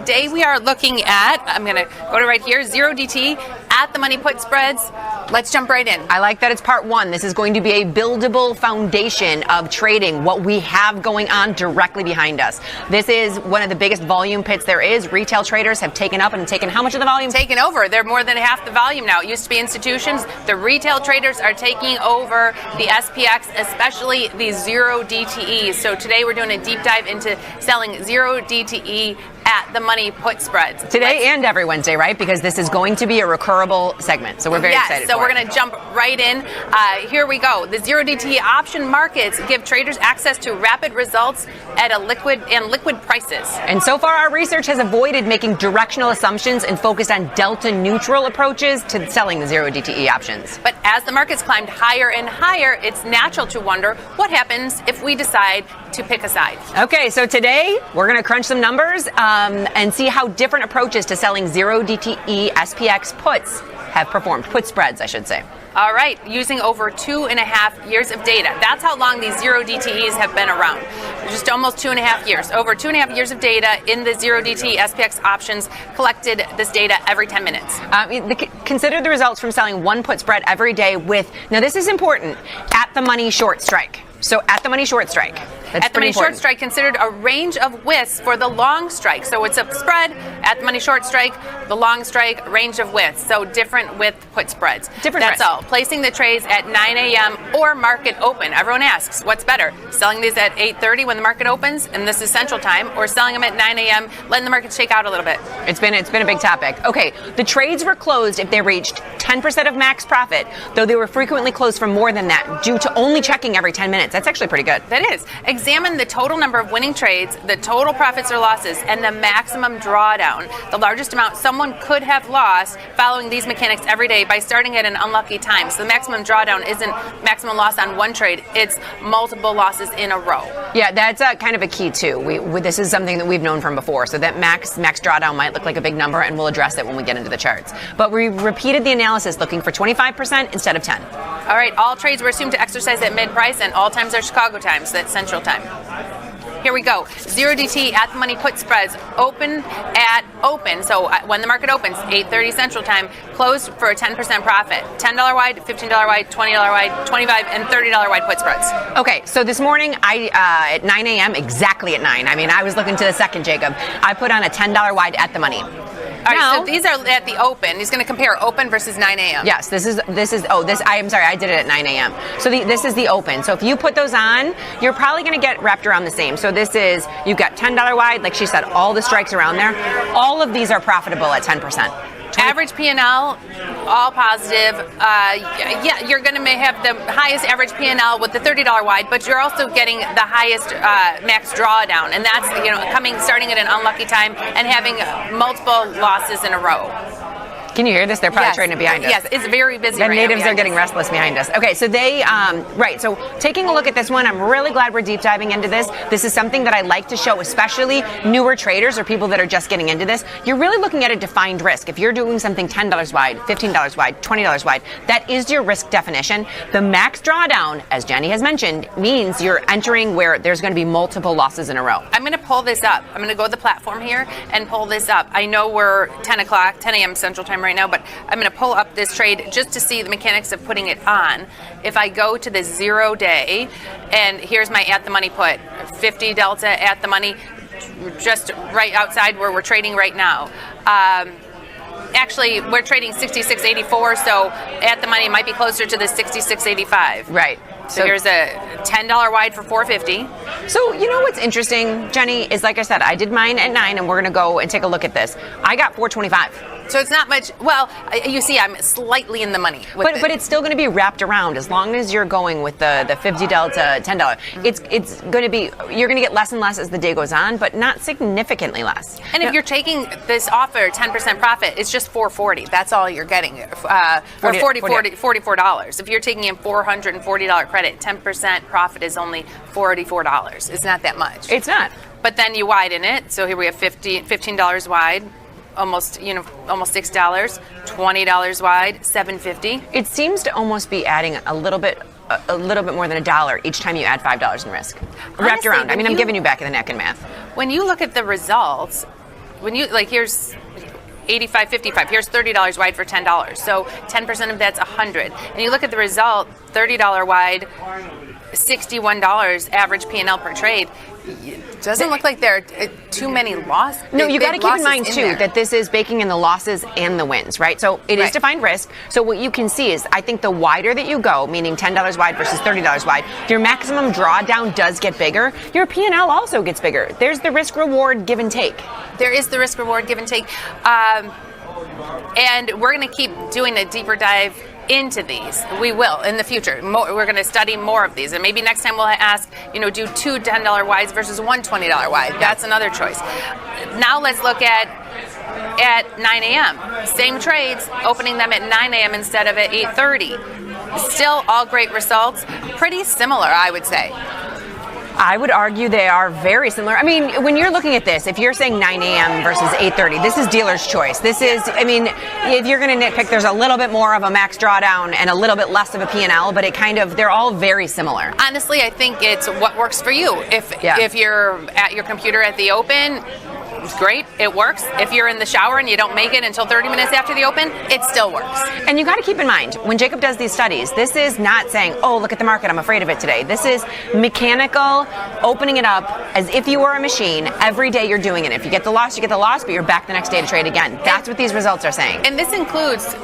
today we are looking at, I'm going to go to right here, 0 DTE at the money put spreads. Let's jump right in. I like that it's part one. This is going to be a buildable foundation of trading, what we have going on directly behind us. This is one of the biggest volume pits there is. Retail traders have taken up and taken how much of the volume? Taken over. They're more than half the volume now. It used to be institutions. The retail traders are taking over the SPX, especially the 0 DTE. So today we're doing a deep dive into selling 0 DTE at the money put spreads. Today and every Wednesday, right? Because this is going to be a recurrable segment. So we're very excited so we're going to jump right in. Here we go. The 0 DTE option markets give traders access to rapid results at liquid prices. And so far, our research has avoided making directional assumptions and focused on delta neutral approaches to selling the 0 DTE options. But as the markets climbed higher and higher, it's natural to wonder what happens if we decide to pick a side. Okay, so today we're going to crunch some numbers and see how different approaches to selling 0 DTE SPX puts have performed. Put spreads, I should say. All right, using over 2.5 years of data. That's how long these 0 DTEs have been around. Just almost 2.5 years. Over 2.5 years of data in the 0 DTE SPX options, collected this data every 10 minutes. Consider the results from selling one put spread every day with, now this is important, at the money short strike. So at the money short strike. That's at the money short strike considered a range of widths for the long strike. So it's a spread at the money short strike, the long strike, range of widths. So different width put spreads. That's all. Placing the trades at 9 a.m. or market open. Everyone asks, what's better? Selling these at 8:30 when the market opens, and this is Central Time, or selling them at 9 a.m., letting the market shake out a little bit? It's been a big topic. Okay, the trades were closed if they reached 10% of max profit, though they were frequently closed for more than that due to only checking every 10 minutes. That's actually pretty good. That is. Examine the total number of winning trades, the total profits or losses, and the maximum drawdown, the largest amount someone could have lost following these mechanics every day by starting at an unlucky time. So the maximum drawdown isn't maximum loss on one trade, it's multiple losses in a row. Yeah, that's kind of a key too. This is something that we've known from before, so that max drawdown might look like a big number, and we'll address it when we get into the charts. But we repeated the analysis looking for 25% instead of 10. All right, all trades were assumed to exercise at mid-price, and all times are Chicago times, that's Central Time. Here we go. 0 DT at the money put spreads open at open. So when the market opens, 8:30 Central Time, closed for a 10% profit. $10 wide, $15 wide, $20 wide, $25 and $30 wide put spreads. Okay, so this morning at 9 a.m., exactly at 9. I mean, I was looking to the second, Jacob. I put on a $10 wide at the money. All right, so these are at the open. He's going to compare open versus 9 a.m. Yes, I'm sorry, I did it at 9 a.m. So this is the open. So if you put those on, you're probably going to get wrapped around the same. So this is, you've got $10 wide, like she said, all the strikes around there. All of these are profitable at 10%. Average P&L, all positive. You're going to have the highest average P&L with the $30 wide, but you're also getting the highest max drawdown, and that's starting at an unlucky time and having multiple losses in a row. Can you hear this? They're probably trading behind us. Yes, it's very busy. The natives are getting restless behind us. Okay, so so taking a look at this one, I'm really glad we're deep diving into this. This is something that I like to show, especially newer traders or people that are just getting into this. You're really looking at a defined risk. If you're doing something $10 wide, $15 wide, $20 wide, that is your risk definition. The max drawdown, as Jenny has mentioned, means you're entering where there's going to be multiple losses in a row. I'm going to pull this up. I'm going to go to the platform here and pull this up. I know we're 10 a.m. Central Time right now, but I'm going to pull up this trade just to see the mechanics of putting it on. If I go to the 0 day, and here's my at the money put, 50 delta at the money, just right outside where we're trading right now. Actually, we're trading 66.84, so at the money might be closer to the 66.85. Right. So here's a $10 wide for $4.50. So you know what's interesting, Jenny, is like I said, I did mine at 9, and we're going to go and take a look at this. I got $4.25. So it's not much. Well, you see, I'm slightly in the money. But it's still going to be wrapped around as long as you're going with the 50 delta, $10. It's going to be, you're going to get less and less as the day goes on, but not significantly less. And if you're taking this offer 10% profit, it's just $4.40. That's all you're getting, $44. If you're taking in $440 credit, 10% profit is only $44. It's not that much. It's not. But then you widen it. So here we have $15 wide. Almost $6, $20 wide, $7.50. It seems to almost be adding a little bit more than $1 each time you add $5 in risk. Wrapped around. I mean, I'm giving you back of the neck in math. When you look at the results, when you, like, here's 85, 55. Here's $30 wide for $10. So 10% of that's 100. And you look at the result, $30 wide, $61 average P&L per trade. It doesn't look like there are too many losses. No, you got to keep in mind too that this is baking in the losses and the wins, right? So it is defined risk. So what you can see is, I think the wider that you go, meaning $10 wide versus $30 wide, your maximum drawdown does get bigger. Your P&L also gets bigger. There's the risk reward give and take. There is the risk reward give and take, and we're going to keep doing a deeper dive into these. We will in the future. We're going to study more of these, and maybe next time we'll ask, do 2 $10 wides versus 1 $20 wide. That's another choice. Now let's look at 9 a.m. Same trades, opening them at 9 a.m. instead of at 8:30. Still all great results. Pretty similar, I would say. I would argue they are very similar. I mean, when you're looking at this, if you're saying 9 a.m. versus 8:30, this is dealer's choice. This is, I mean, if you're going to nitpick, there's a little bit more of a max drawdown and a little bit less of a P&L, but they're all very similar. Honestly, I think it's what works for you. If you're at your computer at the open, it's great. It works. If you're in the shower and you don't make it until 30 minutes after the open, it still works. And you got to keep in mind, when Jacob does these studies, this is not saying, oh, look at the market, I'm afraid of it today. This is mechanical, opening it up as if you were a machine. Every day you're doing it. If you get the loss, you get the loss, but you're back the next day to trade again. That's what these results are saying. And this includes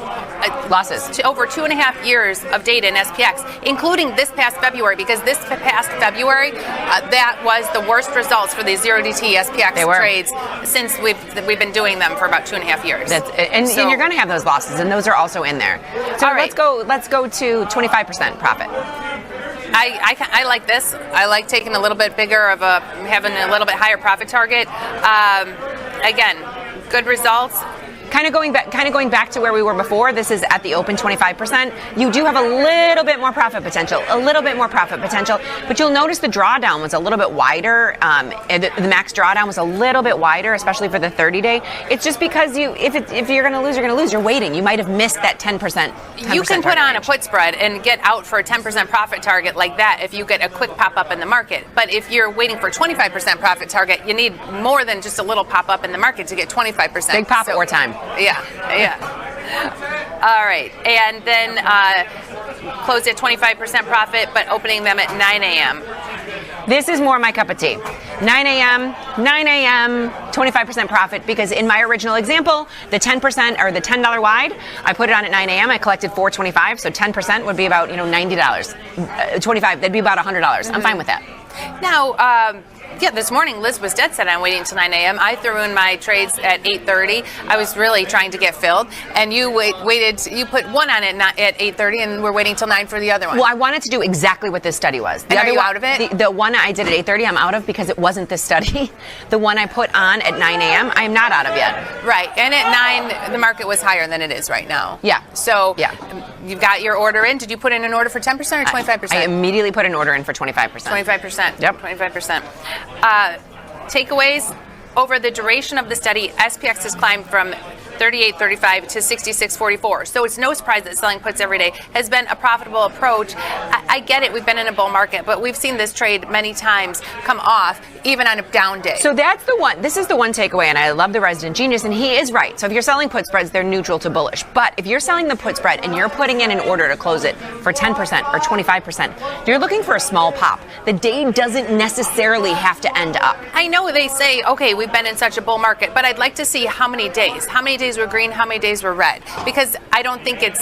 losses. To over 2.5 years of data in SPX, including this past February, because this past February, that was the worst results for the 0 DTE SPX trades since we've been doing them for about 2.5 years. And you're going to have those losses, and those are also in there. So let's go to 25% profit. I like this. I like taking a little bit bigger of having a little bit higher profit target. Again, good results. Kind of going back to where we were before. This is at the open 25%. You do have a little bit more profit potential, but you'll notice the drawdown was a little bit wider. The max drawdown was a little bit wider, especially for the 30-day. It's just because if you're going to lose, you're going to lose. You're waiting. You might have missed that 10%. You can put on a put spread and get out for a 10% profit target like that if you get a quick pop up in the market. But if you're waiting for 25% profit target, you need more than just a little pop up in the market to get 25%. Big pop or time. Yeah. All right. And then closed at 25% profit, but opening them at 9 a.m. This is more my cup of tea. 9 a.m., 25% profit, because in my original example, the 10% or the $10 wide, I put it on at 9 a.m. I collected $4.25, so 10% would be about $90. 25, that'd be about $100. Mm-hmm. I'm fine with that. Now, this morning Liz was dead set on waiting until 9 a.m. I threw in my trades at 8:30. I was really trying to get filled, and you waited. You put one on at 8:30, and we're waiting till 9 for the other one. Well, I wanted to do exactly what this study was. Are you out of it? The one I did at 8:30, I'm out of because it wasn't this study. The one I put on at 9 a.m., I am not out of yet. Right, and at 9, the market was higher than it is right now. Yeah. So you've got your order in. Did you put in an order for 10% or 25%? I immediately put an order in for 25%. 25%. Yep. 25%. Takeaways: over the duration of the study, SPX has climbed from 38.35 to 66.44. So it's no surprise that selling puts every day has been a profitable approach. I get it. We've been in a bull market, but we've seen this trade many times come off, even on a down day. So that's the one. This is the one takeaway, and I love the resident genius, and he is right. So if you're selling put spreads, they're neutral to bullish. But if you're selling the put spread and you're putting in an order to close it for 10% or 25%, you're looking for a small pop. The day doesn't necessarily have to end up. I know they say, okay, we've been in such a bull market, but I'd like to see how many days. How many days were green, how many days were red, because I don't think it's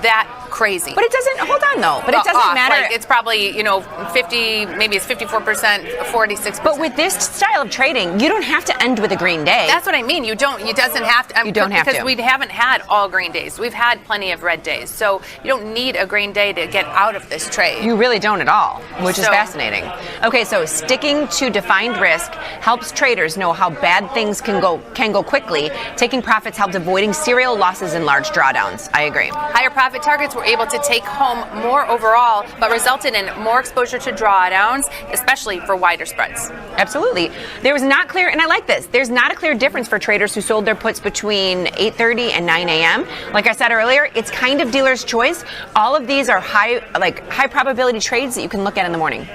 that crazy. But it doesn't, hold on though, but it doesn't matter. Like it's probably, 50, maybe it's 54%, 46%. But with this style of trading, you don't have to end with a green day. That's what I mean. It doesn't have to. You don't have to. Because we haven't had all green days. We've had plenty of red days. So you don't need a green day to get out of this trade. You really don't at all, which is fascinating. Okay, so sticking to defined risk helps traders know how bad things can go quickly. Taking profits helps avoiding serial losses and large drawdowns. I agree. Higher profit targets were able to take home more overall, but resulted in more exposure to drawdowns, especially for wider spreads. Absolutely. There was not clear, and I like this, there's not a clear difference for traders who sold their puts between 8:30 and 9 a.m. Like I said earlier, it's kind of dealer's choice. All of these are high probability trades that you can look at in the morning.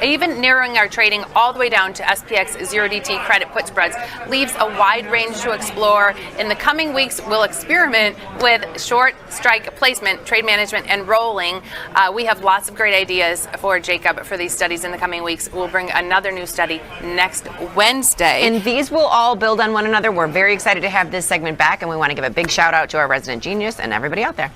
even narrowing our trading all the way down to SPX 0DT credit put spreads leaves a wide range to explore. In the coming weeks, we'll experiment with short strike placement, trade management, and rolling. We have lots of great ideas for Jacob for these studies in the coming weeks. We'll bring another new study next Wednesday. And these will all build on one another. We're very excited to have this segment back, and we want to give a big shout out to our resident genius and everybody out there.